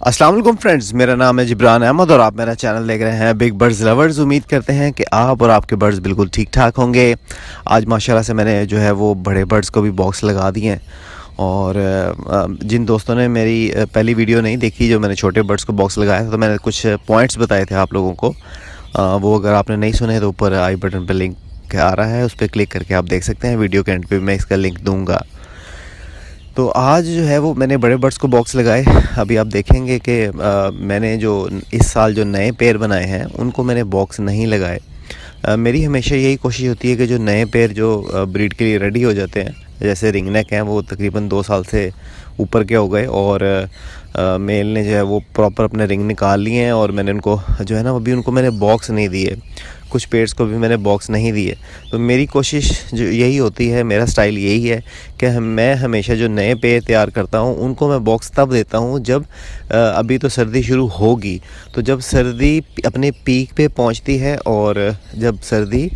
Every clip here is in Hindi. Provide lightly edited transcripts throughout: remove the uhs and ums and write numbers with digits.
अस्सलाम वालेकुम फ्रेंड्स, मेरा नाम है जिब्रान अहमद और आप मेरा चैनल देख रहे हैं बिग बर्ड्स लवर्स। उम्मीद करते हैं कि आप और आपके बर्ड्स बिल्कुल ठीक ठाक होंगे। आज माशाल्लाह से मैंने जो है वो बड़े बर्ड्स को भी बॉक्स लगा दिए हैं। और जिन दोस्तों ने मेरी पहली वीडियो नहीं देखी जो मैंने छोटे बर्ड्स को बॉक्स लगाया था, तो मैंने कुछ पॉइंट्स बताए थे आप लोगों को। वो अगर आपने नहीं सुने तो ऊपर आई बटन पर लिंक आ रहा है, उस पर क्लिक करके आप देख सकते हैं। वीडियो के एंड पे मैं इसका लिंक दूँगा। तो आज जो है वो मैंने बड़े बर्ड्स को बॉक्स लगाए। अभी आप देखेंगे कि मैंने जो इस साल जो नए पेयर बनाए हैं उनको मैंने बॉक्स नहीं लगाए। मेरी हमेशा यही कोशिश होती है कि जो नए पेयर जो ब्रीड के लिए रेडी हो जाते हैं, जैसे रिंगनेक हैं वो तकरीबन 2 साल से ऊपर के हो गए और मेल ने जो है वो प्रॉपर अपने रिंग निकाल लिए हैं, और मैंने उनको जो है ना अभी उनको मैंने बॉक्स नहीं दिए। कुछ पेयर्स को भी मैंने बॉक्स नहीं दिए। तो मेरी कोशिश जो यही होती है, मेरा स्टाइल यही है कि मैं हमेशा जो नए पेयर तैयार करता हूँ उनको मैं बॉक्स तब देता हूँ जब अभी तो सर्दी शुरू होगी, तो जब सर्दी अपने पीक पे पहुँचती है, और जब सर्दी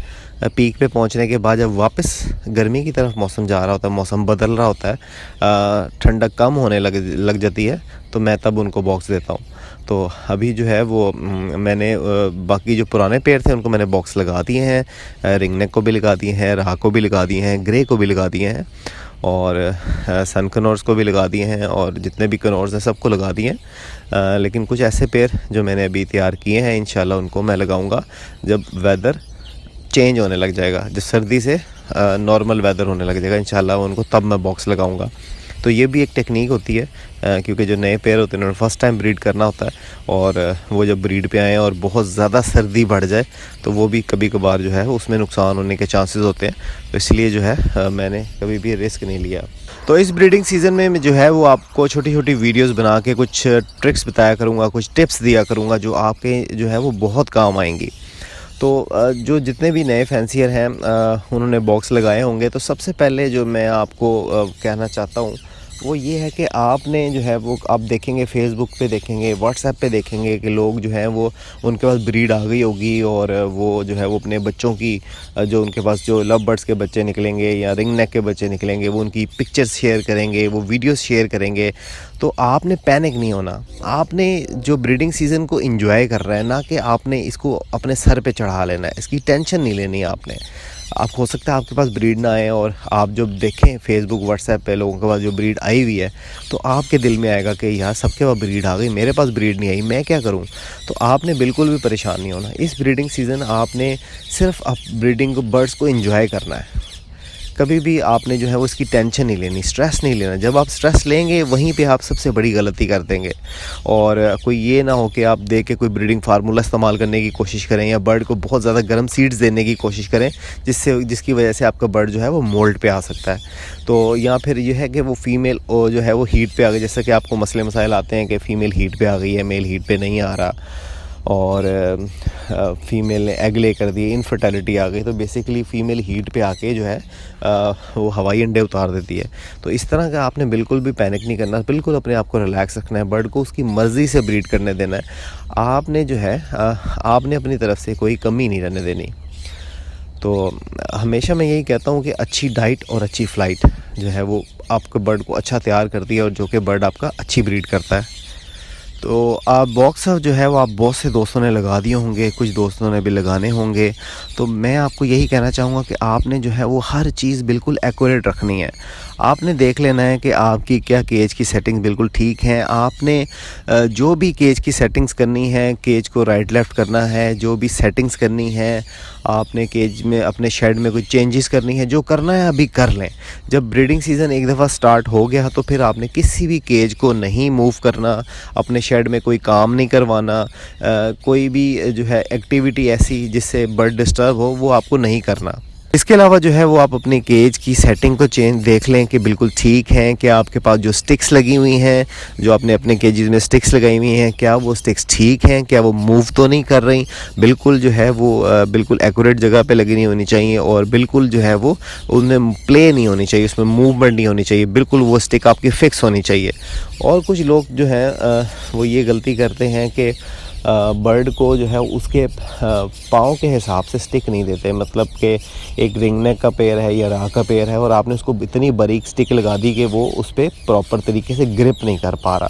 पीक पे पहुंचने के बाद जब वापस गर्मी की तरफ मौसम जा रहा होता है, मौसम बदल रहा होता है, ठंडक कम होने लग जाती है, तो मैं तब उनको बॉक्स देता हूँ। तो अभी जो है वो मैंने बाकी जो पुराने पेड़ थे उनको मैंने बॉक्स लगा दिए हैं। रिंगनेक को भी लगा दिए हैं, राह को भी लगा दिए हैं, ग्रे को भी लगा दिए हैं, और सन कनौर्स को भी लगा दिए हैं, और जितने भी कनौर्स हैं सबको लगा दिए हैं। लेकिन कुछ ऐसे पेड़ जो मैंने अभी तैयार किए हैं, इंशाल्लाह उनको मैं लगाऊंगा जब वेदर चेंज होने लग जाएगा, जब सर्दी से नॉर्मल वेदर होने लग जाएगा इंशाल्लाह उनको तब मैं बॉक्स लगाऊंगा। तो ये भी एक टेक्निक होती है, क्योंकि जो नए पेयर होते हैं उन्होंने फ़र्स्ट टाइम ब्रीड करना होता है, और वो जब ब्रीड पे आएँ और बहुत ज़्यादा सर्दी बढ़ जाए तो वो भी कभी कभार जो है उसमें नुकसान होने के चांसेस होते हैं। तो इसलिए जो है मैंने कभी भी रिस्क नहीं लिया। तो इस ब्रीडिंग सीज़न में जो है वो आपको छोटी छोटी वीडियोस बना के कुछ ट्रिक्स बताया करूँगा, कुछ टिप्स दिया करूँगा जो आपके जो है वो बहुत काम आएंगी। तो जो जितने भी नए फैंसियर हैं उन्होंने बॉक्स लगाए होंगे, तो सबसे पहले जो मैं आपको कहना चाहता हूँ वो ये है कि आपने जो है वो आप देखेंगे फेसबुक पे देखेंगे, व्हाट्सएप पे देखेंगे कि लोग जो हैं वो उनके पास ब्रीड आ गई होगी, और वो जो है वो अपने बच्चों की जो उनके पास जो लव बर्ड्स के बच्चे निकलेंगे या रिंग नेक के बच्चे निकलेंगे वो उनकी पिक्चर्स शेयर करेंगे, वो वीडियोस शेयर करेंगे। तो आपने पैनिक नहीं होना, आपने जो ब्रीडिंग सीज़न को एंजॉय कर रहा है ना, कि आपने इसको अपने सर पे चढ़ा लेना है, इसकी टेंशन नहीं लेनी है आपने। आप हो सकता है आपके पास ब्रीड ना आए, और आप जब देखें फेसबुक व्हाट्सएप पे लोगों के पास जो ब्रीड आई हुई है, तो आपके दिल में आएगा कि यार सबके पास ब्रीड आ गई, मेरे पास ब्रीड नहीं आई, मैं क्या करूं। तो आपने बिल्कुल भी परेशान नहीं होना। इस ब्रीडिंग सीज़न आपने सिर्फ ब्रीडिंग को बर्ड्स को एंजॉय करना है। कभी भी आपने जो है वो इसकी टेंशन नहीं लेनी, स्ट्रेस नहीं लेना। जब आप स्ट्रेस लेंगे वहीं पे आप सबसे बड़ी गलती कर देंगे। और कोई ये ना हो कि आप देख के कोई ब्रीडिंग फार्मूला इस्तेमाल करने की कोशिश करें, या बर्ड को बहुत ज़्यादा गर्म सीड्स देने की कोशिश करें, जिसकी वजह से आपका बर्ड जो है वो मोल्ड पे आ सकता है। तो या फिर ये है कि वो फीमेल जो है वो हीट पे आ गई, जैसा कि आपको मसले मसाइल आते हैं कि फ़ीमेल हीट पे आ गई है, मेल हीट पे नहीं आ रहा, और फीमेल ने एग ले कर दिए, इनफर्टिलिटी आ गई। तो बेसिकली फ़ीमेल हीट पे आके जो है वो हवाई अंडे उतार देती है। तो इस तरह का आपने बिल्कुल भी पैनिक नहीं करना, बिल्कुल अपने आप को रिलैक्स रखना है, बर्ड को उसकी मर्ज़ी से ब्रीड करने देना है। आपने जो है आपने अपनी तरफ से कोई कमी नहीं रहने देनी। तो हमेशा मैं यही कहता हूँ कि अच्छी डाइट और अच्छी फ़्लाइट जो है वो आपके बर्ड को अच्छा तैयार करती है, और जो कि बर्ड आपका अच्छी ब्रीड करता है। तो आप बॉक्स जो है वो आप बहुत से दोस्तों ने लगा दिए होंगे, कुछ दोस्तों ने भी लगाने होंगे। तो मैं आपको यही कहना चाहूँगा कि आपने जो है वो हर चीज़ बिल्कुल एक्यूरेट रखनी है। आपने देख लेना है कि आपकी क्या केज की सेटिंग्स बिल्कुल ठीक हैं। आपने जो भी केज की सेटिंग्स करनी है, केज को राइट लेफ़्ट करना है, जो भी सेटिंग्स करनी है, आपने केज में अपने शेड में कोई चेंजेस करनी है, जो करना है अभी कर लें। जब ब्रीडिंग सीज़न एक दफ़ा स्टार्ट हो गया तो फिर आपने किसी भी केज को नहीं मूव करना, अपने शेड में कोई काम नहीं करवाना, कोई भी जो है एक्टिविटी ऐसी जिससे बर्ड डिस्टर्ब हो वो आपको नहीं करना। इसके अलावा जो है वो आप अपनी केज की सेटिंग को देख लें कि बिल्कुल ठीक है, कि आपके पास जो स्टिक्स लगी हुई हैं, जो आपने अपने केजेस में स्टिक्स लगाई हुई हैं, क्या वो स्टिक्स ठीक हैं, क्या वो मूव तो नहीं कर रही। बिल्कुल जो है वो बिल्कुल एक्यूरेट जगह पे लगी नहीं होनी चाहिए, और बिल्कुल जो है वो उनमें प्ले नहीं होनी चाहिए, उसमें मूवमेंट नहीं होनी चाहिए, बिल्कुल वो स्टिक आपकी फ़िक्स होनी चाहिए। और कुछ लोग जो हैं वो ये गलती करते हैं कि बर्ड को जो है उसके पाँव के हिसाब से स्टिक नहीं देते। मतलब कि एक रिंगनेक का पेयर है या राह का पेयर है, और आपने उसको इतनी बारीक स्टिक लगा दी कि वो उस पर प्रॉपर तरीके से ग्रिप नहीं कर पा रहा।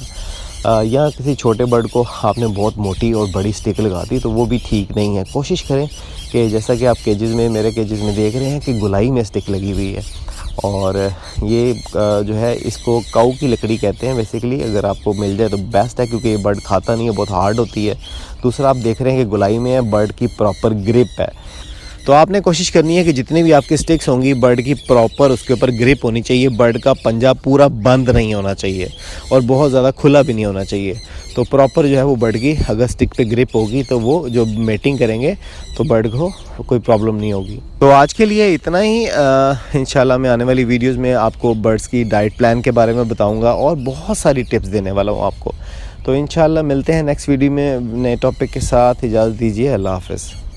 या किसी छोटे बर्ड को आपने बहुत मोटी और बड़ी स्टिक लगा दी तो वो भी ठीक नहीं है। कोशिश करें कि जैसा कि आप केजेस में, मेरे केजेस में देख रहे हैं कि गुलाई में स्टिक लगी हुई है, और ये जो है इसको काऊ की लकड़ी कहते हैं बेसिकली। अगर आपको मिल जाए तो बेस्ट है, क्योंकि ये बर्ड खाता नहीं है, बहुत हार्ड होती है। दूसरा, आप देख रहे हैं कि गुलाई में है, बर्ड की प्रॉपर ग्रिप है। तो आपने कोशिश करनी है कि जितनी भी आपकी स्टिक्स होंगी, बर्ड की प्रॉपर उसके ऊपर ग्रिप होनी चाहिए। बर्ड का पंजा पूरा बंद नहीं होना चाहिए और बहुत ज़्यादा खुला भी नहीं होना चाहिए। तो प्रॉपर जो है वो बर्ड की अगर स्टिक पे ग्रिप होगी तो वो जो मेटिंग करेंगे तो बर्ड को कोई प्रॉब्लम नहीं होगी। तो आज के लिए इतना ही। इंशाल्लाह मैं आने वाली वीडियोस में आपको बर्ड्स की डाइट प्लान के बारे में बताऊंगा और बहुत सारी टिप्स देने वाला हूँ आपको। तो इंशाल्लाह मिलते हैं नेक्स्ट वीडियो में नए टॉपिक के साथ। इजाज़त दीजिए, अल्लाह हाफ़िज़।